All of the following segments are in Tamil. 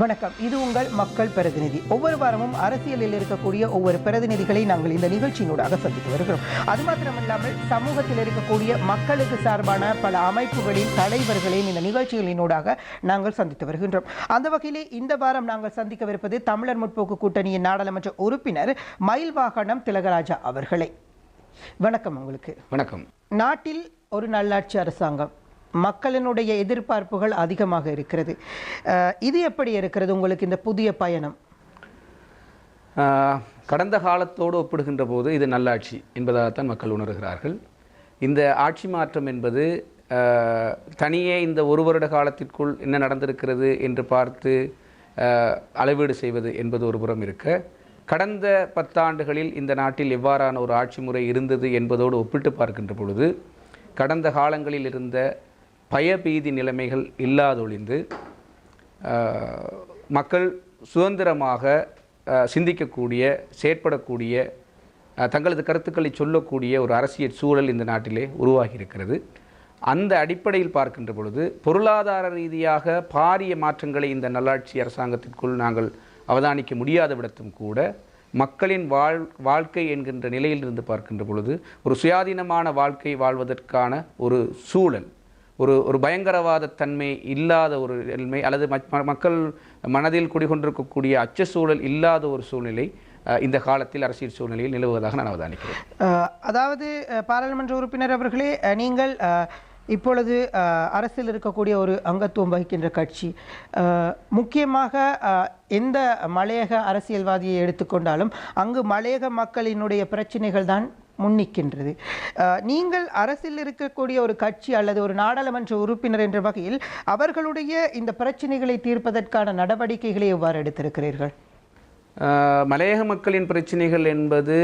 வணக்கம். இது உங்கள் மக்கள் பிரதிநிதி. ஒவ்வொரு வாரமும் அரசியலில் இருக்கக்கூடிய ஒவ்வொரு பிரதிநிதிகளை நாங்கள் இந்த நிகழ்ச்சியினூடாக சந்தித்து வருகிறோம். அது மாத்திரமல்லாமல் சமூகத்தில் இருக்கக்கூடிய மக்களுக்கு சார்பான பல அமைப்புகளின் தலைவர்களையும் இந்த நிகழ்ச்சிகளினூடாக நாங்கள் சந்தித்து வருகின்றோம். அந்த வகையிலே இந்த வாரம் நாங்கள் சந்திக்கவிருப்பது தமிழர் முற்போக்கு கூட்டணியின் நாடாளுமன்ற உறுப்பினர் மயில்வாகனம் திலகராஜா அவர்களை. வணக்கம் உங்களுக்கு. வணக்கம். நாட்டில் ஒரு நல்லாட்சி அரசாங்கம், மக்களினுடைய எதிர்பார்ப்புகள் அதிகமாக இருக்கிறது. இது எப்படி இருக்கிறது உங்களுக்கு இந்த புதிய பயணம்? கடந்த காலத்தோடு ஒப்பிடுகின்ற போது இது நல்லாட்சி என்பதாகத்தான் மக்கள் உணர்கிறார்கள். இந்த ஆட்சி மாற்றம் என்பது தனியே இந்த ஒரு வருட காலத்திற்குள் என்ன நடந்திருக்கிறது என்று பார்த்து அளவீடு செய்வது என்பது ஒரு புறம் இருக்க, கடந்த 10 ஆண்டுகளில் இந்த நாட்டில் எவ்வாறான ஒரு ஆட்சி முறை இருந்தது என்பதோடு ஒப்பிட்டு பார்க்கின்ற பொழுது கடந்த காலங்களில் இருந்த பயபீதி நிலைமைகள் இல்லாதொழிந்து மக்கள் சுதந்திரமாக சிந்திக்கக்கூடிய, செயற்படக்கூடிய, தங்களது கருத்துக்களை சொல்லக்கூடிய ஒரு அரசியல் சூழல் இந்த நாட்டிலே உருவாகி இருக்கிறது. அந்த அடிப்படையில் பார்க்கின்ற பொழுது பொருளாதார ரீதியாக பாரிய மாற்றங்களை இந்த நல்லாட்சி அரசாங்கத்திற்குள் நாங்கள் அவதானிக்க முடியாத விடத்தும் கூட மக்களின் வாழ்க்கை என்கின்ற நிலையிலிருந்து பார்க்கின்ற பொழுது ஒரு சுயாதீனமான வாழ்க்கை வாழ்வதற்கான ஒரு சூழல், ஒரு பயங்கரவாத தன்மை இல்லாத ஒரு நிலைமை, அல்லது மக்கள் மனதில் குடிகொண்டிருக்கக்கூடிய அச்ச சூழல் இல்லாத ஒரு சூழ்நிலை இந்த காலத்தில் அரசியல் சூழ்நிலையில் நிலவுவதாக நான் அவதானிக்கிறேன். அதாவது பாராளுமன்ற உறுப்பினர் அவர்களே, நீங்கள் இப்பொழுது அரசில் இருக்கக்கூடிய ஒரு அங்கத்துவம் வகிக்கின்ற கட்சி, முக்கியமாக எந்த மலையக அரசியல்வாதியை எடுத்துக்கொண்டாலும் அங்கு மலையக மக்களினுடைய பிரச்சனைகள் தான் முன்னிக்கின்றது. நீங்கள் அரசில் இருக்கக்கூடிய ஒரு கட்சி அல்லது ஒரு நாடாளுமன்ற உறுப்பினர் என்ற வகையில் அவர்களுடைய இந்த பிரச்சனைகளை தீர்ப்பதற்கான நடவடிக்கைகளை எவ்வாறு எடுத்திருக்கிறீர்கள்? மலையக மக்களின் பிரச்சனைகள் என்பது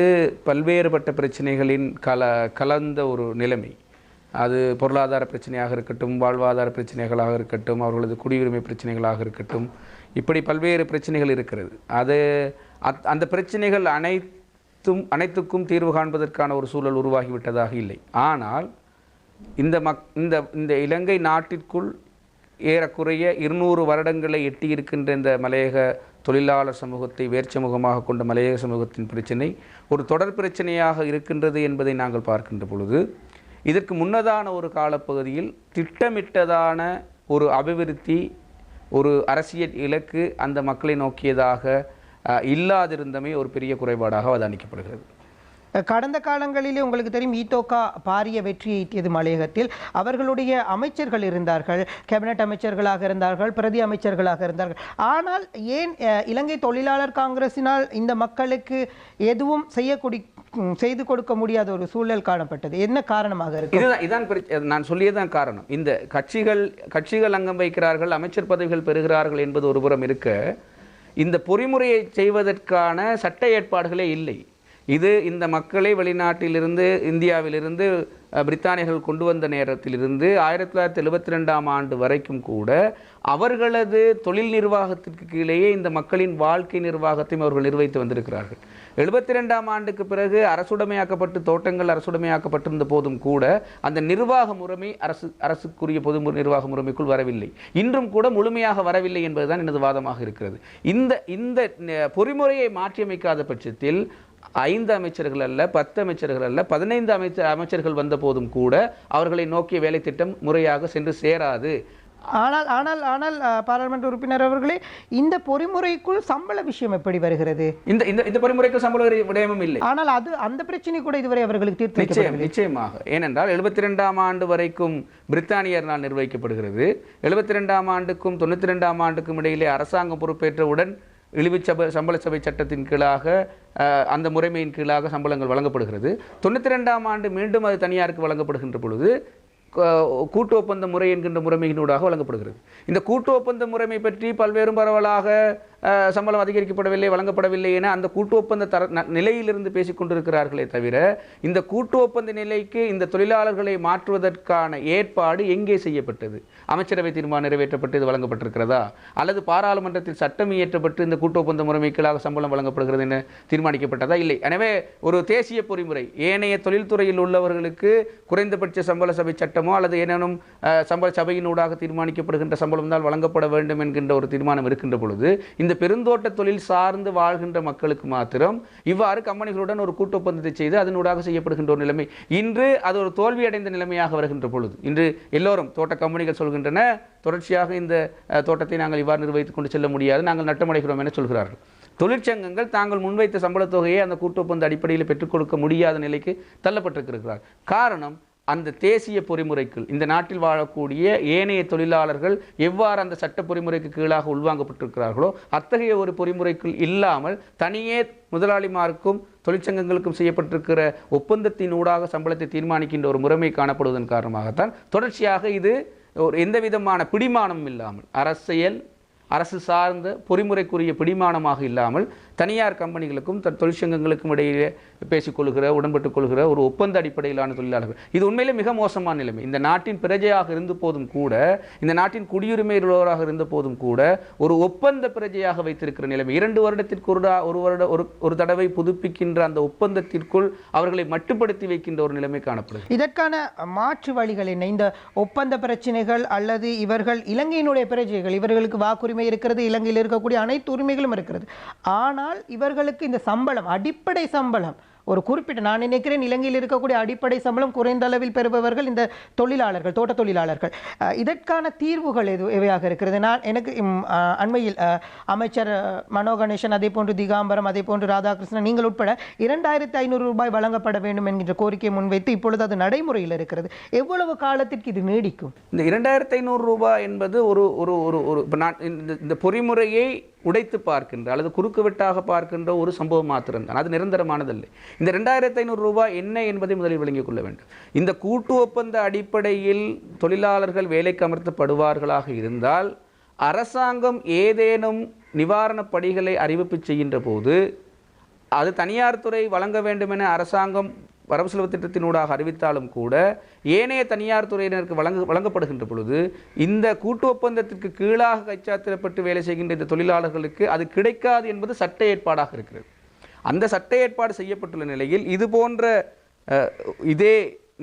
பல்வேறுபட்ட பிரச்சனைகளின் கலந்த ஒரு நிலைமை. அது பொருளாதார பிரச்சனையாக இருக்கட்டும், வாழ்வாதார பிரச்சனைகளாக இருக்கட்டும், அவர்களது குடியுரிமை பிரச்சனைகளாக இருக்கட்டும், இப்படி பல்வேறு பிரச்சனைகள் இருக்கிறது. அந்த பிரச்சனைகள் அனைத்துக்கும் தீர்வு காண்பதற்கான ஒரு சூழல் உருவாகிவிட்டதாக இல்லை. ஆனால் இந்த இலங்கை நாட்டிற்குள் ஏறக்குறைய 200 வருடங்களை எட்டியிருக்கின்ற இந்த மலையக தொழிலாளர் சமூகத்தை வேர்ச்சமுகமாக கொண்ட மலையக சமூகத்தின் பிரச்சனை ஒரு தொடர் பிரச்சனையாக இருக்கின்றது என்பதை நாங்கள் பார்க்கின்ற பொழுது, இதற்கு முன்னதான ஒரு காலப்பகுதியில் திட்டமிட்டதான ஒரு அபிவிருத்தி, ஒரு அரசியல் இலக்கு அந்த மக்களை நோக்கியதாக இல்லாதிருந்தமை ஒரு பெரிய குறைபாடாக அவதானிக்கப்படுகிறது. கடந்த காலங்களிலே உங்களுக்கு தெரியும், ஈதோகா பாரிய வெற்றியை ஈட்டியது மலையகத்தில். அவர்களுடைய அமைச்சர்கள் இருந்தார்கள், கேபினட் அமைச்சர்களாக இருந்தார்கள், பிரதி அமைச்சர்களாக இருந்தார்கள். ஆனால் ஏன் இலங்கை தொழிலாளர் காங்கிரசினால் இந்த மக்களுக்கு எதுவும் செய்து கொடுக்க முடியாத ஒரு சூழல் காணப்பட்டது? என்ன காரணமாக இருக்கு? இதான் நான் சொல்லியதான் காரணம். இந்த கட்சிகள் அங்கம் வைக்கிறார்கள், அமைச்சர் பதவிகள் பெறுகிறார்கள் என்பது ஒரு புறம் இருக்க, இந்த பொறிமுறையை செய்வதற்கான சட்ட ஏற்பாடுகளே இல்லை. இது இந்த மக்களை வெளிநாட்டிலிருந்து, இந்தியாவிலிருந்து பிரித்தானியர்கள் கொண்டு வந்த நேரத்திலிருந்து 1972ஆம் ஆண்டு வரைக்கும் கூட அவர்களது தொழில் நிர்வாகத்திற்கு கீழேயே இந்த மக்களின் வாழ்க்கை நிர்வாகத்தையும் அவர்கள் நிர்வகித்து வந்திருக்கிறார்கள். 72ஆம் ஆண்டுக்கு பிறகு அரசுடைமையாக்கப்பட்டு தோட்டங்கள் அரசுடைமையாக்கப்பட்டிருந்த போதும் கூட அந்த நிர்வாக முறைமை அரசுக்குரிய பொது நிர்வாக முறைமைக்குள் வரவில்லை. இன்றும் கூட முழுமையாக வரவில்லை என்பதுதான் எனது வாதமாக இருக்கிறது. இந்த பொறிமுறையை மாற்றியமைக்காத பட்சத்தில் 5 அமைச்சர்கள் அல்ல, 10 அமைச்சர்கள் அல்ல, 15 அமைச்சர்கள் வந்த போதும் கூட அவர்களை நோக்கிய வேலை திட்டம் முறையாக சென்று சேராது. ஆனால் பாராளுமன்ற உறுப்பினர் அவர்களே, இந்த பொறிமுறைக்குள் சம்பள விஷயம் எப்படி வருகிறது? இந்த பொறிமுறைக்கு சம்பள விடயமும் இல்லை. ஆனால் அந்த பிரச்சனை கூட இதுவரை அவர்களுக்கு தீர்த்து நிச்சயமாக. ஏனென்றால் 72ஆம் ஆண்டு வரைக்கும் பிரித்தானியர்னால் நிர்வகிக்கப்படுகிறது. 72ஆம் ஆண்டுக்கும் 92ஆம் ஆண்டுக்கும் இடையிலே அரசாங்கம் பொறுப்பேற்றவுடன் இழிவு சம்பள சபை சட்டத்தின் கீழாக, அந்த முறைமையின் கீழாக சம்பளங்கள் வழங்கப்படுகிறது. 92ஆம் ஆண்டு மீண்டும் அது தனியாருக்கு வழங்கப்படுகின்ற பொழுது கூட்டு ஒப்பந்த முறை என்கின்ற முறைமையினூடாக வழங்கப்படுகிறது. இந்த கூட்டு ஒப்பந்த முறைமை பற்றி பல்வேறு பரவலாக சம்பளம் அதிகரிக்கப்படவில்லை, வழங்கப்படவில்லை என அந்த கூட்டு ஒப்பந்த நிலையிலிருந்து பேசிக் கொண்டிருக்கிறார்களே தவிர, இந்த கூட்டு ஒப்பந்த நிலைக்கு இந்த தொழிலாளர்களை மாற்றுவதற்கான ஏற்பாடு எங்கே செய்யப்பட்டது? அமைச்சரவை தீர்மானம் நிறைவேற்றப்பட்டு இது வழங்கப்பட்டிருக்கிறதா, அல்லது பாராளுமன்றத்தில் சட்டம் இயற்றப்பட்டு இந்த கூட்டு ஒப்பந்த முறைமைகளாக சம்பளம் வழங்கப்படுகிறது என தீர்மானிக்கப்பட்டதா? இல்லை. எனவே ஒரு தேசிய பொறிமுறை, ஏனைய தொழில்துறையில் உள்ளவர்களுக்கு குறைந்தபட்ச சம்பள சபை சட்டமோ அல்லது ஏனேனும் சம்பள சபையினூடாக தீர்மானிக்கப்படுகின்ற சம்பளம் தான் வழங்கப்பட வேண்டும் என்கின்ற ஒரு தீர்மானம் இருக்கின்ற பொழுது, இந்த பெருந்தோட்ட தொழில் சார்ந்து வாழ்கின்ற மக்களுக்கு மாத்திரம் இவ்வாறு கம்பெனிகளுடன் ஒரு கூட்டு ஒப்பந்தத்தை செய்து அதனூடாக செய்யப்படுகின்ற ஒரு நிலைமை இன்று அது ஒரு தோல்வியடைந்த நிலைமையாக வருகின்ற பொழுது, இன்று எல்லோரும் தோட்ட கம்பெனிகள் சொல்கின்றன, தொடர்ச்சியாக இந்த தோட்டத்தை நாங்கள் இவ்வாறு நிர்வகித்துக் கொண்டு செல்ல முடியாது, நாங்கள் நட்டமடைகிறோம் என சொல்கிறார்கள். தொழிற்சங்கங்கள் தாங்கள் முன்வைத்த சம்பளத் தொகையை அந்த கூட்டு ஒப்பந்த அடிப்படையில் பெற்றுக் கொடுக்க முடியாத நிலைக்கு தள்ளப்பட்டிருக்கிறார். காரணம், அந்த தேசிய பொறிமுறைக்குள் இந்த நாட்டில் வாழக்கூடிய ஏனைய தொழிலாளர்கள் எவ்வாறு அந்த சட்ட பொறிமுறைக்கு கீழாக உள்வாங்கப்பட்டிருக்கிறார்களோ அத்தகைய ஒரு பொறிமுறைக்குள் இல்லாமல் தனியே முதலாளிமாருக்கும் தொழிற்சங்கங்களுக்கும் செய்யப்பட்டிருக்கிற ஒப்பந்தத்தினூடாக சம்பளத்தை தீர்மானிக்கின்ற ஒரு முறைமை காணப்படுவதன் காரணமாகத்தான் தொடர்ச்சியாக இது ஒரு எந்த விதமான பிடிமானம் இல்லாமல், அரசு சார்ந்த பொறிமுறைக்குரிய பிடிமானமாக இல்லாமல் தனியார் கம்பெனிகளுக்கும் தொழிற்சங்கங்களுக்கும் இடையே பேசிக்கொள்கிற, உடன்பட்டுக் கொள்கிற ஒரு ஒப்பந்த அடிப்படையிலான தொழிலாளர்கள், இது உண்மையிலே மிக மோசமான நிலைமை. இந்த நாட்டின் பிரஜையாக இருந்த போதும் கூட, இந்த நாட்டின் குடியுரிமை உள்ளவராக இருந்த போதும் கூட ஒரு ஒப்பந்த பிரஜையாக வைத்திருக்கிற நிலைமை, 2 வருடத்திற்கு ஒரு தடவை புதுப்பிக்கின்ற அந்த ஒப்பந்தத்திற்குள் அவர்களை மட்டுப்படுத்தி வைக்கின்ற ஒரு நிலைமை காணப்படுகிறது. இதற்கான மாற்று வழிகள் என்ன? இந்த ஒப்பந்த பிரச்சனைகள் அல்லது இவர்கள் இலங்கையினுடைய பிரஜைகள், இவர்களுக்கு வாக்குரிமை இருக்கிறது, இலங்கையில் இருக்கக்கூடிய அனைத்து உரிமைகளும் இருக்கிறது, ஆனால் இவர்களுக்கு இந்த சம்பளம், அடிப்படை சம்பளம், ஒரு குறிப்பிட்ட, நான் நினைக்கிறேன் இலங்கையில் இருக்கக்கூடிய அடிப்படை சம்பளம் குறைந்த அளவில் பெறுபவர்கள் இந்த தொழிலாளர்கள், தோட்ட தொழிலாளர்கள். இதற்கான தீர்வுகள் எவையாக இருக்கிறது? எனக்கு அண்மையில் அமைச்சர் மனோ கணேசன், அதே போன்று திகாம்பரம், அதே போன்று ராதாகிருஷ்ணன், நீங்கள் உட்பட 2500 ரூபாய் வழங்கப்பட வேண்டும் என்கின்ற கோரிக்கையை முன்வைத்து இப்பொழுது அது நடைமுறையில் இருக்கிறது. எவ்வளவு காலத்திற்கு இது நீடிக்கும்? இந்த 2500 ரூபாய் என்பது இந்த பொறிமுறையை உடைத்து பார்க்கின்ற அல்லது குறுக்கு வெட்டாக பார்க்கின்ற ஒரு சம்பவம் மாத்திரம்தான், அது நிரந்தரமானதல்ல. இந்த 2500 ரூபாய் என்ன என்பதை முதலில் விளங்கிக் கொள்ள வேண்டும். இந்த கூட்டு ஒப்பந்த அடிப்படையில் தொழிலாளர்கள் வேலைக்கு அமர்த்தப்படுவார்களாக இருந்தால் அரசாங்கம் ஏதேனும் நிவாரணப் படிகளை அறிவிப்பு செய்கின்ற போது அது தனியார் துறை வழங்க வேண்டும் என அரசாங்கம் வரவு செலவு திட்டத்தினூடாக அறிவித்தாலும் கூட ஏனைய தனியார் துறையினருக்கு வழங்கப்படுகின்ற பொழுது இந்த கூட்டு ஒப்பந்தத்திற்கு கீழாக கைச்சாத்திடப்பட்டு வேலை செய்கின்ற இந்த தொழிலாளர்களுக்கு அது கிடைக்காது என்பது சட்ட ஏற்பாடாக இருக்கிறது. அந்த சட்ட ஏற்பாடு செய்யப்பட்டுள்ள நிலையில் இது போன்ற இதே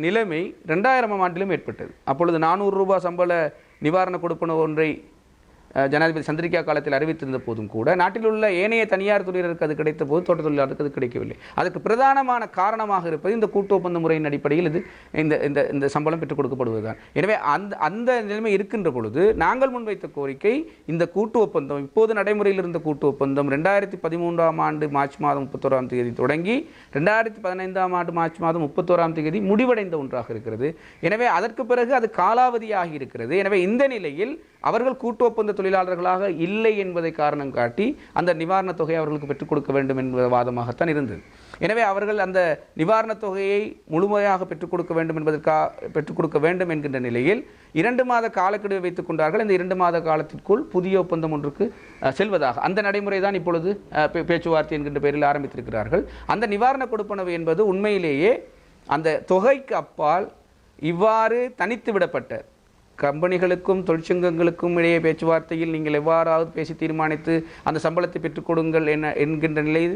நிலைமை 2000ஆம் ஆண்டிலும் ஏற்பட்டது. அப்பொழுது 400 ரூபாய் சம்பள நிவாரண கொடுப்பன ஒன்றை ஜனாதிபதி சந்திரிகா காலத்தில் அறிவித்திருந்த போதும் கூட நாட்டில் உள்ள ஏனைய தனியார் துறையினருக்கு அது கிடைத்த போது தோட்ட தொழிலாளருக்கு அது கிடைக்கவில்லை. அதுக்கு பிரதானமான காரணமாக இருப்பது இந்த கூட்டு ஒப்பந்த முறையின் அடிப்படையில் இது இந்த சம்பளம் பெற்றுக் கொடுக்கப்படுவதுதான். எனவே அந்த நிலைமை இருக்கின்ற பொழுது நாங்கள் முன்வைத்த கோரிக்கை, இந்த கூட்டு ஒப்பந்தம், இப்போது நடைமுறையில் இருந்த கூட்டு ஒப்பந்தம் 2013ஆம் ஆண்டு மார்ச் மாதம் 31ஆம் தேதி தொடங்கி 2015ஆம் ஆண்டு மார்ச் மாதம் 31ஆம் தேதி முடிவடைந்த ஒன்றாக இருக்கிறது. எனவே அதற்கு பிறகு அது காலாவதியாகி இருக்கிறது. எனவே இந்த நிலையில் அவர்கள் கூட்டு ஒப்பந்த தொழிலாளர்களாக இல்லை என்பதை காரணம் காட்டி அந்த நிவாரணத் தொகையை அவர்களுக்கு பெற்றுக் கொடுக்க வேண்டும் என்பது வாதமாகத்தான் இருந்தது. எனவே அவர்கள் அந்த நிவாரணத் தொகையை முழுமையாக பெற்றுக் கொடுக்க வேண்டும் என்கின்ற நிலையில் 2 மாத காலக்கெடுவை வைத்துக் கொண்டார்கள். இந்த 2 மாத காலத்திற்குள் புதிய ஒப்பந்தம் ஒன்றுக்கு செல்வதாக அந்த நடைமுறை தான் இப்பொழுது பேச்சுவார்த்தை என்கின்ற பெயரில் ஆரம்பித்திருக்கிறார்கள். அந்த நிவாரண கொடுப்பனவு என்பது உண்மையிலேயே அந்த தொகைக்கு அப்பால் இவ்வாறு தனித்து விடப்பட்ட கம்பெனிகளுக்கும் தொழிற்சங்கங்களுக்கும் இடையே பேச்சுவார்த்தையில் நீங்கள் எவ்வாறாவது பேசி தீர்மானித்து அந்த சம்பளத்தை பெற்றுக் கொடுங்கள் என்கின்ற நிலையில்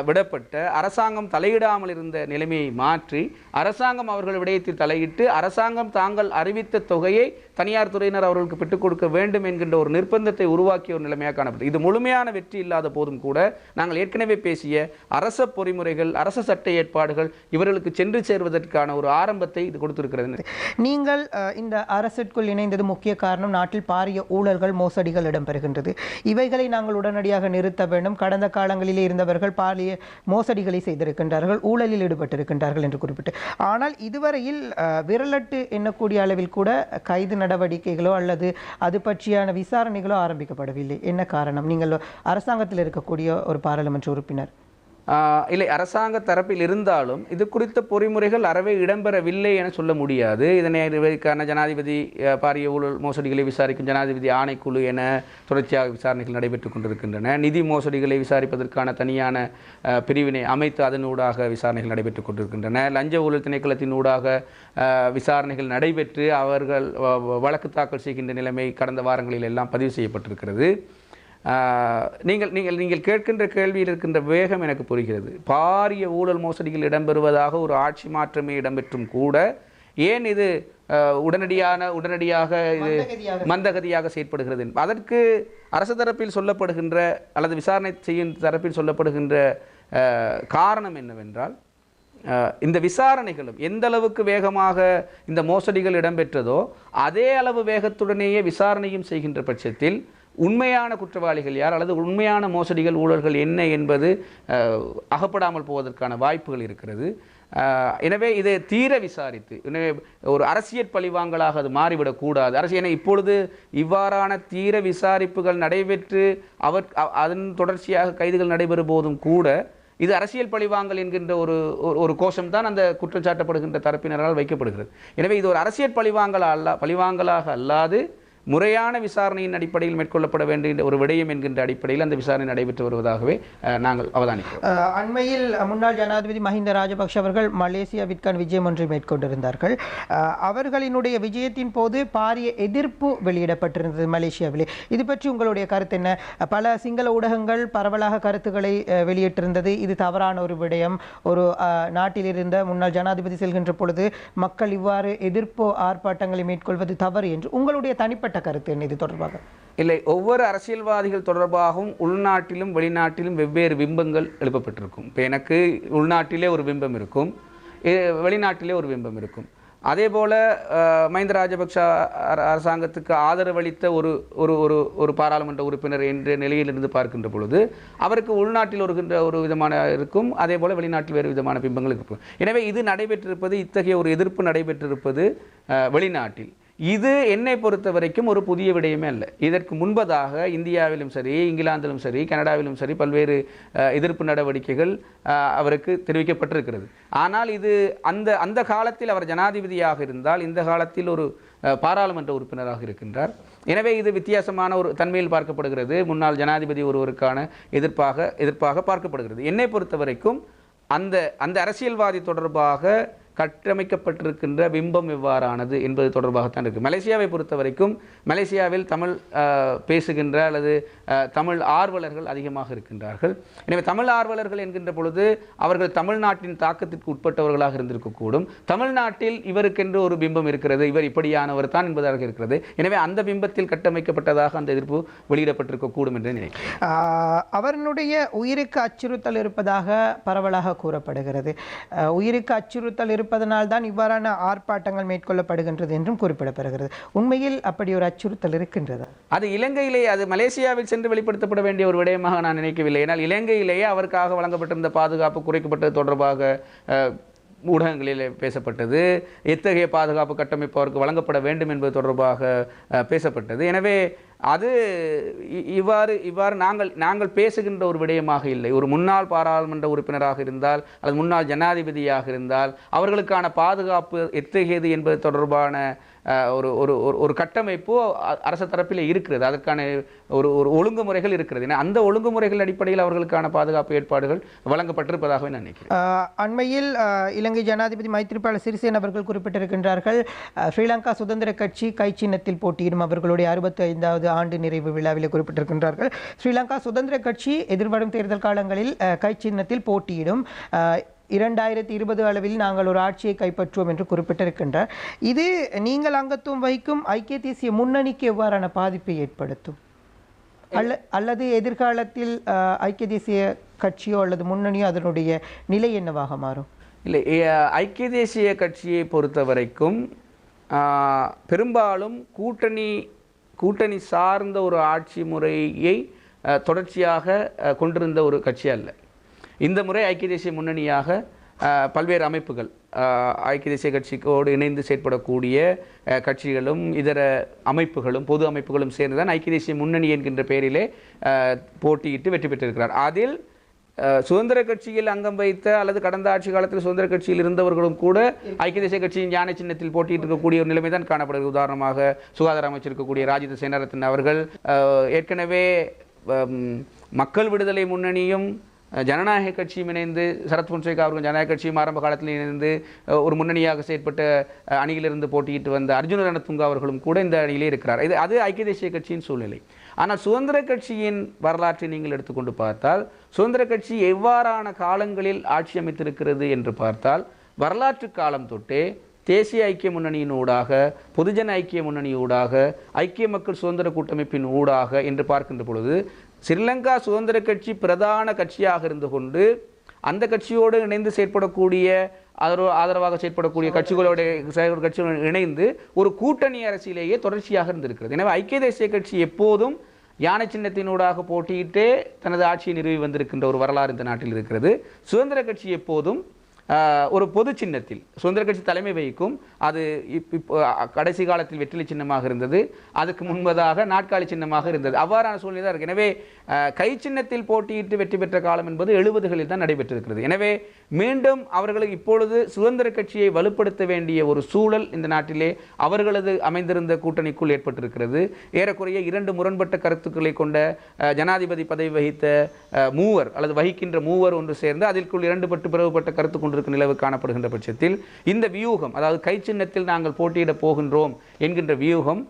விடப்பட்ட அரசாங்கம் தலையிடாமல் இருந்த நிலைமையை மாற்றி அரசாங்கம் அவர்கள் விடயத்தில் தலையிட்டு அரசாங்கம் தாங்கள் அறிவித்த தொகையை தனியார் துறையினர் அவர்களுக்கு பெற்றுக் கொடுக்க வேண்டும் என்கின்ற ஒரு நிர்பந்தத்தை உருவாக்கிய ஒரு நிலைமையாக காணப்பட்டது. இது முழுமையான வெற்றி இல்லாத போதும் கூட நாங்கள் ஏற்கனவே பேசிய அரச பொறிமுறைகள், அரச சட்ட ஏற்பாடுகள் இவர்களுக்கு சென்று சேர்வதற்கான ஒரு ஆரம்பத்தை இது கொடுத்திருக்கிறது. நீங்கள் இந்த அரசிற்குள் இணைந்தது முக்கிய காரணம், நாட்டில் பாரிய ஊழல்கள், மோசடிகள் இடம்பெறுகின்றது. இவைகளை நாங்கள் உடனடியாக நிறுத்த வேண்டும். கடந்த காலங்களிலே இருந்தவர்கள் பாரிய மோசடிகளை செய்திருக்கின்றார்கள், ஊழலில் ஈடுபட்டிருக்கின்றார்கள் என்று குறிப்பிட்டு, ஆனால் இதுவரையில் விரலட்டு எண்ணக்கூடிய அளவில் கூட கைது நடவடிக்கைகளோ அல்லது அது பற்றியான விசாரணைகளோ ஆரம்பிக்கப்படவில்லை. என்ன காரணம்? நீங்கள் அரசாங்கத்தில் இருக்கக்கூடிய ஒரு பாராளுமன்ற உறுப்பினர். இல்லை, அரசாங்க தரப்பில் இருந்தாலும் இது குறித்த பொறிமுறைகள் அறவே இடம்பெறவில்லை என சொல்ல முடியாது. இதற்கான ஜனாதிபதி பாரிய ஊழல் மோசடிகளை விசாரிக்கும் ஜனாதிபதி ஆணைக்குழு என தொடர்ச்சியாக விசாரணைகள் நடைபெற்றுக் கொண்டிருக்கின்றன. நிதி மோசடிகளை விசாரிப்பதற்கான தனியான பிரிவினை அமைத்து அதனூடாக விசாரணைகள் நடைபெற்றுக் கொண்டிருக்கின்றன. லஞ்ச ஊழல் திணைக்களத்தினூடாக விசாரணைகள் நடைபெற்று அவர்கள் வழக்கு தாக்கல் செய்கின்ற நிலைமை கடந்த வாரங்களில் எல்லாம் பதிவு செய்யப்பட்டிருக்கிறது. நீங்கள் கேட்கின்ற கேள்வியில் இருக்கின்ற வேகம் எனக்கு புரிகிறது. பாரிய ஊழல் மோசடிகள் இடம்பெறுவதாக ஒரு ஆட்சி மாற்றமே இடம்பெற்றும் கூட ஏன் இது உடனடியாக இது மந்தகதியாக செயற்படுகிறது? அதற்கு அரசு தரப்பில் சொல்லப்படுகின்ற அல்லது விசாரணை செய்யும் தரப்பில் சொல்லப்படுகின்ற காரணம் என்னவென்றால், இந்த விசாரணைகளும் எந்த அளவுக்கு வேகமாக இந்த மோசடிகள் இடம்பெற்றதோ அதே அளவு வேகத்துடனேயே விசாரணையும் செய்கின்ற பட்சத்தில் உண்மையான குற்றவாளிகள் யார் அல்லது உண்மையான மோசடிகள் ஊழல்கள் என்ன என்பது அகப்படாமல் போவதற்கான வாய்ப்புகள் இருக்கிறது. எனவே இதை தீர விசாரித்து, எனவே ஒரு அரசியல் பழிவாங்கலாக அது மாறிவிடக்கூடாது. அரசியல் இப்பொழுது இவ்வாறான தீர விசாரிப்புகள் நடைபெற்று அதன் தொடர்ச்சியாக கைதுகள் நடைபெறும் போதும் கூட இது அரசியல் பழிவாங்கல் என்கின்ற ஒரு கோஷம்தான் அந்த குற்றச்சாட்டப்படுகின்ற தரப்பினரால் வைக்கப்படுகிறது. எனவே இது ஒரு அரசியல் பழிவாங்கலாக அல்லாது முறையான விசாரணையின் அடிப்படையில் மேற்கொள்ளப்பட வேண்டிய ஒரு விடயம் என்கின்ற அடிப்படையில் அந்த விசாரணை நடைபெற்று வருவதாகவே நாங்கள் அவதானிக்கிறோம். அண்மையில் முன்னாள் ஜனாதிபதி மஹிந்த ராஜபக்ஷ அவர்கள் மலேசியாவிற்கான விஜயம் ஒன்றை மேற்கொண்டிருந்தார்கள். அவர்களினுடைய விஜயத்தின் போது பாரிய எதிர்ப்பு வெளியிடப்பட்டிருந்தது மலேசியாவிலே. இது பற்றி உங்களுடைய கருத்து என்ன? பல சிங்கள ஊடகங்கள் பரவலாக கருத்துக்களை வெளியிட்டிருந்தது. இது தவறான ஒரு விடயம். ஒரு நாட்டில் இருந்த முன்னாள் ஜனாதிபதி செல்கின்ற பொழுது மக்கள் இவ்வாறு எதிர்ப்பு ஆர்ப்பாட்டங்களை மேற்கொள்வது தவறு என்று உங்களுடைய தனிப்பட்ட கருத்து என்ன இது தொடர்பாக? இல்லை, ஒவ்வொரு அரசியல்வாதிகள் தொடர்பாகவும் உள்நாட்டிலும் வெளிநாட்டிலும் வெவ்வேறு பிம்பங்கள் எழுப்பப்பட்டிருக்கும். இப்போ எனக்கு உள்நாட்டிலே ஒரு பிம்பம் இருக்கும், வெளிநாட்டிலே ஒரு பிம்பம் இருக்கும். அதே போல் மஹிந்த ராஜபக்ஷ அரசாங்கத்துக்கு ஆதரவளித்த ஒரு பாராளுமன்ற உறுப்பினர் என்ற நிலையிலிருந்து பார்க்கின்ற பொழுது அவருக்கு உள்நாட்டில் ஒரு விதமான இருக்கும், அதே போல் வெளிநாட்டில் வேறு விதமான பிம்பங்கள் இருக்கும். எனவே இது நடைபெற்றிருப்பது, இத்தகைய ஒரு எதிர்ப்பு நடைபெற்றிருப்பது வெளிநாட்டில். இது என்னை பொறுத்த வரைக்கும் ஒரு புதிய விடயமே அல்ல. இதற்கு முன்பதாக இந்தியாவிலும் சரி, இங்கிலாந்திலும் சரி, கனடாவிலும் சரி பல்வேறு எதிர்ப்பு நடவடிக்கைகள் அவருக்கு தெரிவிக்கப்பட்டிருக்கிறது. ஆனால் இது அந்த காலத்தில் அவர் ஜனாதிபதியாக இருந்தால், இந்த காலத்தில் ஒரு பாராளுமன்ற உறுப்பினராக இருக்கின்றார். எனவே இது வித்தியாசமான ஒரு தன்மையில் பார்க்கப்படுகிறது. முன்னாள் ஜனாதிபதி ஒருவருக்கான எதிர்ப்பாக பார்க்கப்படுகிறது. என்னை பொறுத்த வரைக்கும் அந்த அரசியல்வாதி தொடர்பாக கட்டமைக்கப்பட்டிருக்கின்ற பிம்பம் எவ்வாறானது என்பது தொடர்பாகத்தான் இருக்குது. மலேசியாவை பொறுத்த வரைக்கும் மலேசியாவில் தமிழ் பேசுகின்ற அல்லது தமிழ் ஆர்வலர்கள் அதிகமாக இருக்கின்றார்கள். எனவே தமிழ் ஆர்வலர்கள் என்கின்ற பொழுது அவர்கள் தமிழ்நாட்டின் தாக்கத்திற்கு உட்பட்டவர்களாக இருந்திருக்கக்கூடும். தமிழ்நாட்டில் இவருக்கென்று ஒரு பிம்பம் இருக்கிறது, இவர் இப்படியானவர் தான் என்பதாக இருக்கிறது. எனவே அந்த பிம்பத்தில் கட்டமைக்கப்பட்டதாக அந்த எதிர்ப்பு வெளியிடப்பட்டிருக்கக்கூடும் என்று நினைக்கிறேன். அவர்களுடைய உயிருக்கு அச்சுறுத்தல் இருப்பதாக பரவலாக கூறப்படுகிறது. உயிருக்கு அச்சுறுத்தல் இருப்பதனால் தான் இவ்வாறான ஆர்ப்பாட்டங்கள் மேற்கொள்ளப்படுகின்றது என்றும் குறிப்பிடப்படுகிறது. உண்மையில் அப்படி ஒரு அச்சுறுத்தல் இருக்கின்றது? அது இலங்கையிலே, அது மலேசியாவில் சென்று வெளிப்படுத்தப்பட வேண்டிய ஒரு விடயமாக நான் நினைக்கவில்லை. ஏனால் இலங்கையிலேயே அவருக்காக வழங்கப்பட்டிருந்த பாதுகாப்பு குறைக்கப்பட்டது தொடர்பாக ஊடகங்களில் பேசப்பட்டது. எத்தகைய பாதுகாப்பு கட்டமைப்பு அவருக்கு வழங்கப்பட வேண்டும் என்பது தொடர்பாக பேசப்பட்டது. எனவே அது இவ்வாறு நாங்கள் பேசுகின்ற ஒரு விடயமாக இல்லை. ஒரு முன்னாள் பாராளுமன்ற உறுப்பினராக இருந்தால் அல்லது முன்னாள் ஜனாதிபதியாக இருந்தால் அவர்களுக்கான பாதுகாப்பு எத்தகையது என்பது தொடர்பான ஒரு கட்டமைப்பு அரசு தரப்பில் இருக்கிறது. அதற்கான ஒரு ஒழுங்குமுறைகள் இருக்கிறது. அந்த ஒழுங்குமுறைகள் அடிப்படையில் அவர்களுக்கான பாதுகாப்பு ஏற்பாடுகள் வழங்கப்பட்டிருப்பதாகவே நான் நினைக்கிறேன். அண்மையில் இலங்கை ஜனாதிபதி மைத்ரிபால சிறிசேன அவர்கள் குறிப்பிட்டிருக்கின்றார்கள், ஸ்ரீலங்கா சுதந்திர கட்சி கை சின்னத்தில் போட்டியிடும். அவர்களுடைய 65வது ஆண்டு நிறைவு விழாவில் குறிப்பிட்டிருக்கின்றார்கள், ஸ்ரீலங்கா சுதந்திர கட்சி எதிர்வரும் தேர்தல் காலங்களில் கை சின்னத்தில் போட்டியிடும். 2020 அளவில் நாங்கள் ஒரு ஆட்சியை கைப்பற்றுவோம் என்று குறிப்பிட்டிருக்கின்றார். இது நீங்கள் அங்கத்துவம் வகிக்கும் ஐக்கிய தேசிய முன்னணிக்கு எவ்வாறான பாதிப்பை ஏற்படுத்தும்? அல்லது எதிர்காலத்தில் ஐக்கிய தேசிய கட்சியோ அல்லது முன்னணியோ அதனுடைய நிலை என்னவாக மாறும்? இல்லை, ஐக்கிய தேசிய கட்சியை பொறுத்த வரைக்கும் பெரும்பாலும் கூட்டணி சார்ந்த ஒரு ஆட்சி முறையை தொடர்ச்சியாக கொண்டிருந்த ஒரு கட்சி அல்ல. இந்த முறை ஐக்கிய தேசிய முன்னணியாக பல்வேறு அமைப்புகள், ஐக்கிய தேசிய கட்சியோடு இணைந்து செயற்படக்கூடிய கட்சிகளும் இதர அமைப்புகளும் பொது அமைப்புகளும் சேர்ந்துதான் ஐக்கிய தேசிய முன்னணி என்கின்ற பெயரிலே போட்டியிட்டு வெற்றி பெற்றிருக்கிறார். அதில் சுதந்திர கட்சியில் அங்கம் வைத்த அல்லது கடந்த ஆட்சி காலத்தில் சுதந்திர கட்சியில் இருந்தவர்களும் கூட ஐக்கிய தேசிய கட்சியின் யானை சின்னத்தில் போட்டியிட்டு இருக்கக்கூடிய ஒரு நிலைமை தான் காணப்படுகிறது. உதாரணமாக சுகாதார அமைச்சர் இருக்கக்கூடிய ராஜித சேனாரத்ன அவர்கள் ஏற்கனவே மக்கள் விடுதலை முன்னணியும் ஜனநாயக கட்சியும் இணைந்து சரத் பொன்சேகா அவர்கள் ஜனநாயக கட்சியும் ஆரம்ப காலத்தில் இணைந்து ஒரு முன்னணியாக செயற்பட்ட அணியிலிருந்து போட்டியிட்டு வந்த அர்ஜுன ரணதுங்கா அவர்களும் கூட இந்த அணியிலே இருக்கிறார். அது ஐக்கிய தேசிய கட்சியின் சூழ்நிலை. ஆனால் சுதந்திர கட்சியின் வரலாற்றை நீங்கள் எடுத்துக்கொண்டு பார்த்தால் சுதந்திர கட்சி எவ்வாறான காலங்களில் ஆட்சி அமைத்திருக்கிறது என்று பார்த்தால் வரலாற்று காலம் தொட்டே தேசிய ஐக்கிய முன்னணியின் ஊடாக, பொதுஜன ஐக்கிய முன்னணி ஊடாக, ஐக்கிய மக்கள் சுதந்திர கூட்டமைப்பின் ஊடாக என்று பார்க்கின்ற பொழுது ஸ்ரீலங்கா சுதந்திர கட்சி பிரதான கட்சியாக இருந்து கொண்டு அந்த கட்சியோடு இணைந்து செயற்படக்கூடிய ஆதரவாக செயற்படக்கூடிய கட்சிகளோடு இணைந்து ஒரு கூட்டணி அரசியலேயே தொடர்ச்சியாக இருந்திருக்கிறது. எனவே ஐக்கிய தேசிய கட்சி எப்போதும் யானை சின்னத்தினூடாக போட்டியிட்டே தனது ஆட்சியை நிறுவி வந்திருக்கின்ற ஒரு வரலாறு இந்த நாட்டில் இருக்கிறது. சுதந்திர கட்சி எப்போதும் ஒரு பொது சின்னத்தில் சுதந்திர கட்சி தலைமை வகிக்கும். அது கடைசி காலத்தில் வெற்றிலை சின்னமாக இருந்தது, அதுக்கு முன்பதாக நாட்காலி சின்னமாக இருந்தது. அவ்வாறான சூழ்நிலை தான் இருக்கு. எனவே கை சின்னத்தில் போட்டியிட்டு வெற்றி பெற்ற காலம் என்பது 70களில் தான் நடைபெற்றிருக்கிறது. எனவே மீண்டும் அவர்களுக்கு இப்பொழுது சுதந்திர கட்சியை வலுப்படுத்த வேண்டிய ஒரு சூழல் இந்த நாட்டிலே அவர்களது அமைந்திருந்த கூட்டணிக்குள் ஏற்பட்டிருக்கிறது. ஏறக்குறைய 2 முரண்பட்ட கருத்துக்களை கொண்ட ஜனாதிபதி பதவி வகித்த மூவர் அல்லது வகிக்கின்ற மூவர் ஒன்று சேர்ந்து அதற்குள் 2 பிளவுபட்ட கருத்து கொண்டிருக்கும் நிலவு காணப்படுகின்ற பட்சத்தில் இந்த வியூகம், அதாவது கை சின்னத்தில் நாங்கள் போட்டியிட போகின்றோம் என்கின்ற வியூகம்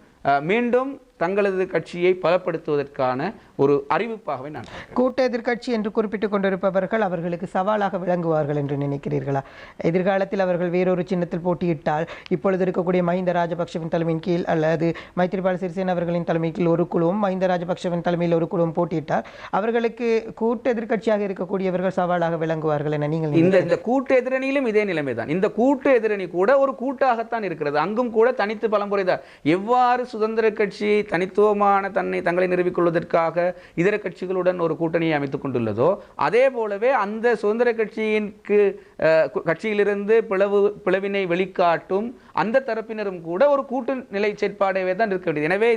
மீண்டும் தங்களது கட்சியை பலப்படுத்துவதற்கான ஒரு அறிவிப்பாகவே நான் கூட்ட எதிர்க்கட்சி என்று குறிப்பிட்டுக் கொண்டிருப்பவர்கள் அவர்களுக்கு சவாலாக விளங்குவார்கள் என்று நினைக்கிறீர்களா? எதிர்காலத்தில் அவர்கள் வேறொரு சின்னத்தில் போட்டியிட்டால் இப்பொழுது இருக்கக்கூடிய மஹிந்த ராஜபக்ஷவின் தலைமையின் கீழ் அல்லது மைத்ரிபால சிறிசேன அவர்களின் தலைமையின் கீழ் ஒரு குழுவும் மஹிந்த ராஜபக்ஷவின் தலைமையில் ஒரு குழுவும் போட்டியிட்டால் அவர்களுக்கு கூட்ட எதிர்க்கட்சியாக இருக்கக்கூடியவர்கள் சவாலாக விளங்குவார்கள் என நீங்கள் இந்த கூட்ட எதிரணியிலும் இதே நிலைமைதான். இந்த கூட்ட எதிரணி கூட ஒரு கூட்டாகத்தான் இருக்கிறது. அங்கும் கூட தனித்து பலமுறைதான். எவ்வாறு சுதந்திர கட்சி தனித்துவமான தங்களை நிறுவிக் கொள்வதற்காக இதர கட்சிகளுடன் ஒரு கூட்டணியை அமைத்துக் கொண்டுள்ளதோ அதே போலவே அந்த சுதந்திர கட்சியிலிருந்து பிளவினை வெளிக்காட்டும் அந்த தரப்பினரும் கூட ஒரு கூட்டு நிலை செயற்பாடவே தான் இருக்க வேண்டியது. எனவே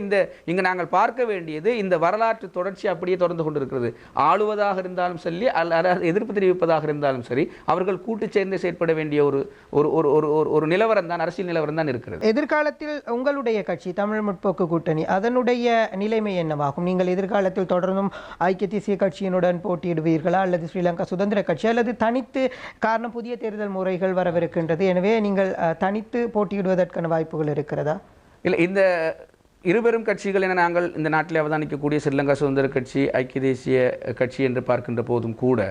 இங்கு நாங்கள் பார்க்க வேண்டியது இந்த வரலாற்று தொடர்ச்சி அப்படியே தொடர்ந்து கொண்டிருக்கிறது. ஆளுவதாக இருந்தாலும் சரி அல்லது எதிர்ப்பு தெரிவிப்பதாக இருந்தாலும் சரி அவர்கள் கூட்டு சேர்ந்து செயற்பட வேண்டிய ஒரு நிலவரம் தான், அரசியல் நிலவரம் தான் இருக்கிறது. எதிர்காலத்தில் உங்களுடைய கட்சி தமிழ் முற்போக்கு கூட்டணி அதனுடைய நிலைமை என்னவாகும்? நீங்கள் எதிர்காலத்தில் தொடர்ந்தும் ஐக்கிய தேசிய கட்சியினுடன் போட்டியிடுவீர்களா அல்லது ஸ்ரீலங்கா சுதந்திர கட்சி அல்லது தனித்து? காரணம் புதிய தேர்தல் முறைகள் வரவிருக்கின்றது. எனவே நீங்கள் தனித்து போட்டியிடுவதற்கான வாய்ப்புகள் இருக்கிறதா? இல்லை, இந்த இருபெரும் கட்சிகள் என நாங்கள் இந்த நாட்டில் அவதானிக்கக்கூடிய ஸ்ரீலங்கா சுதந்திர கட்சி, ஐக்கிய தேசிய கட்சி என்று பார்க்கின்ற போதும் கூட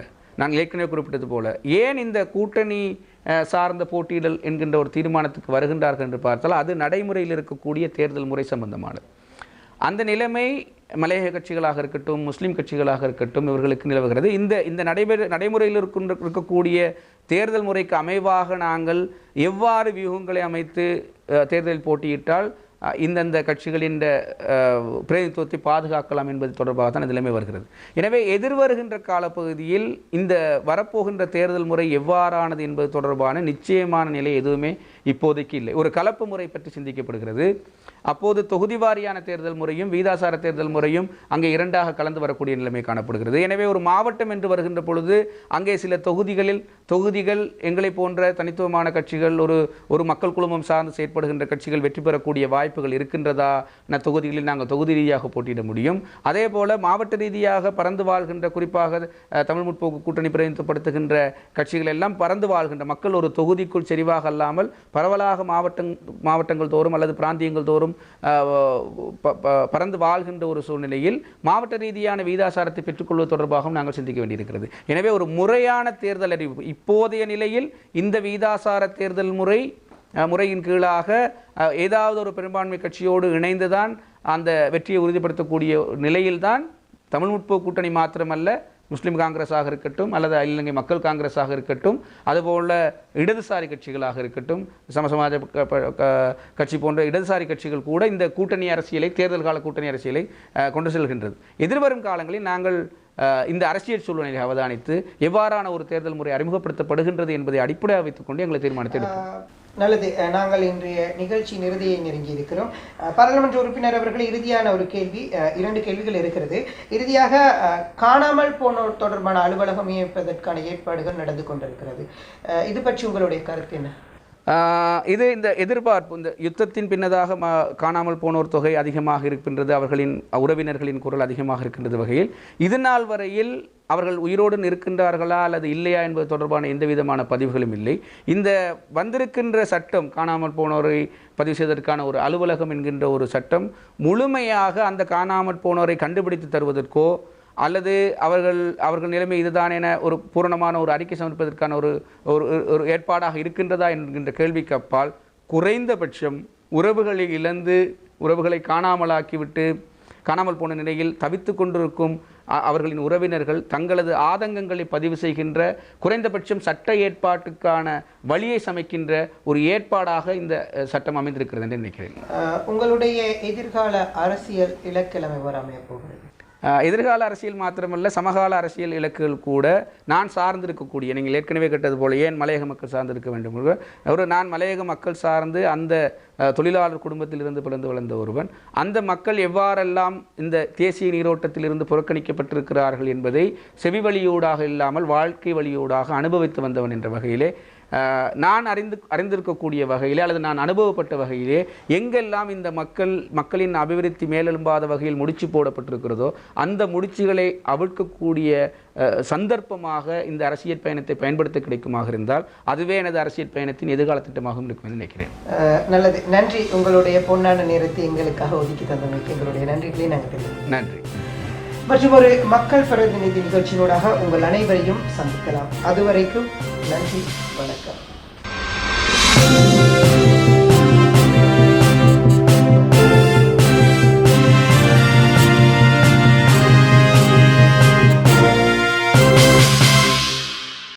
நாங்கள் ஏற்கனவே குறிப்பிட்டது போல ஏன் இந்த கூட்டணி சார்ந்த போட்டியிடல் என்கின்ற ஒரு தீர்மானத்துக்கு வருகின்றார்கள் என்று பார்த்தால் அது நடைமுறையில் இருக்கக்கூடிய தேர்தல் முறை சம்பந்தமானது. அந்த நிலைமை மலையக கட்சிகளாக இருக்கட்டும், முஸ்லீம் கட்சிகளாக இருக்கட்டும் இவர்களுக்கு நிலவுகிறது. இந்த நடைமுறையில் இருக்கக்கூடிய தேர்தல் முறைக்கு அமைவாக நாங்கள் எவ்வாறு வியூகங்களை அமைத்து தேர்தலில் போட்டியிட்டால் இந்தந்த கட்சிகளின் பிரதிநிதித்துவத்தை பாதுகாக்கலாம் என்பது தொடர்பாக தான் நிலைமை வருகிறது. எனவே எதிர்வருகின்ற காலப்பகுதியில் இந்த வரப்போகின்ற தேர்தல் முறை எவ்வாறானது என்பது தொடர்பான நிச்சயமான நிலை எதுவுமே இப்போதைக்கு இல்லை. ஒரு கலப்பு முறை பற்றி சிந்திக்கப்படுகிறது. அப்போது தொகுதி வாரியான தேர்தல் முறையும் வீதாசார தேர்தல் முறையும் அங்கே இரண்டாக கலந்து வரக்கூடிய நிலைமை காணப்படுகிறது. எனவே ஒரு மாவட்டம் என்று வருகின்ற பொழுது அங்கே சில தொகுதிகள் எங்களை போன்ற தனித்துவமான கட்சிகள் ஒரு மக்கள் குழுமம் சார்ந்து செயற்படுகின்ற கட்சிகள் வெற்றி பெறக்கூடிய வாய்ப்புகள் இருக்கின்றதா? தொகுதிகளில் நாங்கள் தொகுதி ரீதியாக போட்டியிட முடியும். அதே போல மாவட்ட ரீதியாக பறந்து வாழ்கின்ற, குறிப்பாக தமிழ் முற்போக்கு கூட்டணி பிரதிநிதித்துவப்படுத்துகின்ற கட்சிகள் எல்லாம் பறந்து வாழ்கின்ற மக்கள் ஒரு தொகுதிக்குள் செறிவாக அல்லாமல் பரவலாக மாவட்டங்கள் தோறும் அல்லது பிராந்தியங்கள் தோறும் பறந்து வாழ்கின்ற ஒரு சூழ்நிலையில் மாவட்ட ரீதியான வீதாசாரத்தை பெற்றுக்கொள்வது தொடர்பாகவும் நாங்கள் சிந்திக்க வேண்டியிருக்கிறது. எனவே ஒரு முறையான தேர்தல் அறிவிப்பு இப்போதைய நிலையில் இந்த வீதாசார தேர்தல் முறையின் கீழாக ஏதாவது ஒரு பெரும்பான்மை கட்சியோடு இணைந்துதான் அந்த வெற்றியை உறுதிப்படுத்தக்கூடிய நிலையில்தான் தமிழ் முற்போக்கு கூட்டணி மாத்திரமல்ல, முஸ்லீம் காங்கிரஸாக இருக்கட்டும் அல்லது இலங்கை மக்கள் காங்கிரஸாக இருக்கட்டும், அதுபோல இடதுசாரி கட்சிகளாக இருக்கட்டும், சமசமாஜ கட்சி போன்ற இடதுசாரி கட்சிகள் கூட இந்த கூட்டணி அரசியலை, தேர்தல் கால கூட்டணி அரசியலை கொண்டு செல்கின்றது. எதிர்வரும் காலங்களில் நாங்கள் இந்த அரசியல் சூழ்நிலையை அவதானித்து எவ்வாறான ஒரு தேர்தல் முறை அறிமுகப்படுத்தப்படுகின்றது என்பதை அடிப்படையாக வைத்துக் கொண்டு எங்களை தீர்மானத்தை எடுப்போம். நல்லது. நாங்கள் இன்றைய நிகழ்ச்சி இறுதியை நெருங்கி இருக்கிறோம். பாராளுமன்ற உறுப்பினர் அவர்கள் இறுதியான ஒரு கேள்வி, 2 கேள்விகள் இருக்கிறது. இறுதியாக காணாமல் போனோர் தொடர்பான அலுவலகம் அமைப்பதற்கான ஏற்பாடுகள் நடந்து கொண்டிருக்கிறது. இது பற்றி உங்களுடைய கருத்து என்ன? இது இந்த எதிர்பார்ப்பு, இந்த யுத்தத்தின் பின்னதாக காணாமல் போனோர் தொகை அதிகமாக இருக்கின்றது, அவர்களின் உறவினர்களின் குரல் அதிகமாக இருக்கின்றது வகையில் இது நாள் வரையில் அவர்கள் உயிரோடு இருக்கின்றார்களா அல்லது இல்லையா என்பது தொடர்பான எந்த விதமான பதிவுகளும் இல்லை. இந்த வந்திருக்கின்ற சட்டம், காணாமல் போனோரை பதிவு செய்வதற்கான ஒரு அலுவலகம் என்கின்ற ஒரு சட்டம் முழுமையாக அந்த காணாமல் போனோரை கண்டுபிடித்து தருவதற்கோ அல்லது அவர்கள் நிலைமை இதுதான் என ஒரு பூரணமான ஒரு அறிக்கை சமர்ப்பதற்கான ஒரு ஏற்பாடாக இருக்கின்றதா என்கின்ற கேள்விக்கு அப்பால் குறைந்தபட்சம் உறவுகளை இழந்து உறவுகளை காணாமல் போன நிலையில் தவித்து கொண்டிருக்கும் அவர்களின் உறவினர்கள் தங்களது ஆதங்கங்களை பதிவு செய்கின்ற, குறைந்தபட்சம் சட்ட ஏற்பாட்டுக்கான வழியை சமைக்கின்ற ஒரு ஏற்பாடாக இந்த சட்டம் அமைந்திருக்கிறது என்று நினைக்கிறேன். உங்களுடைய எதிர்கால அரசியல் இலக்கிழமை அமைய போகிறது? எதிர்கால அரசியல் மாத்திரமல்ல, சமகால அரசியல் இலக்குகள் கூட நான் சார்ந்திருக்கக்கூடிய, நீங்கள் ஏற்கனவே கேட்டது போல ஏன் மலையக மக்கள் சார்ந்திருக்க வேண்டும், நான் மலையக மக்கள் சார்ந்து அந்த தொழிலாளர் குடும்பத்திலிருந்து பிறந்து வளர்ந்த ஒருவன். அந்த மக்கள் எவ்வாறெல்லாம் இந்த தேசிய நீரோட்டத்திலிருந்து புறக்கணிக்கப்பட்டிருக்கிறார்கள் என்பதை செவி வழியூடாக இல்லாமல் வாழ்க்கை வழியூடாக அனுபவித்து வந்தவன் என்ற வகையிலே, நான் அறிந்திருக்கக்கூடிய வகையிலே அல்லது நான் அனுபவப்பட்ட வகையிலே எங்கெல்லாம் இந்த மக்களின் அபிவிருத்தி மேலெழும்பாத வகையில் முடிச்சு போடப்பட்டிருக்கிறதோ அந்த முடிச்சுகளை அவிழ்க்கக்கூடிய சந்தர்ப்பமாக இந்த அரசியல் பயணத்தை பயன்படுத்த கிடைக்குமாக இருந்தால் அதுவே எனது அரசியல் பயணத்தின் எதிர்கால திட்டமாகவும் இருக்கும் என்று நினைக்கிறேன். நல்லது, நன்றி. உங்களுடைய பொன்னான நேரத்தை எங்களுக்காக ஒதுக்கி தந்தமைக்கு எங்களுடைய நன்றிகளை நாங்கள் தெரிவிக்கிறோம். நன்றி. மற்றும் ஒரு மக்கள் பிரதிநிதி நிகழ்ச்சியினூடாக உங்கள் அனைவரையும் சந்திக்கலாம். அதுவரைக்கும் நன்றி, வணக்கம்.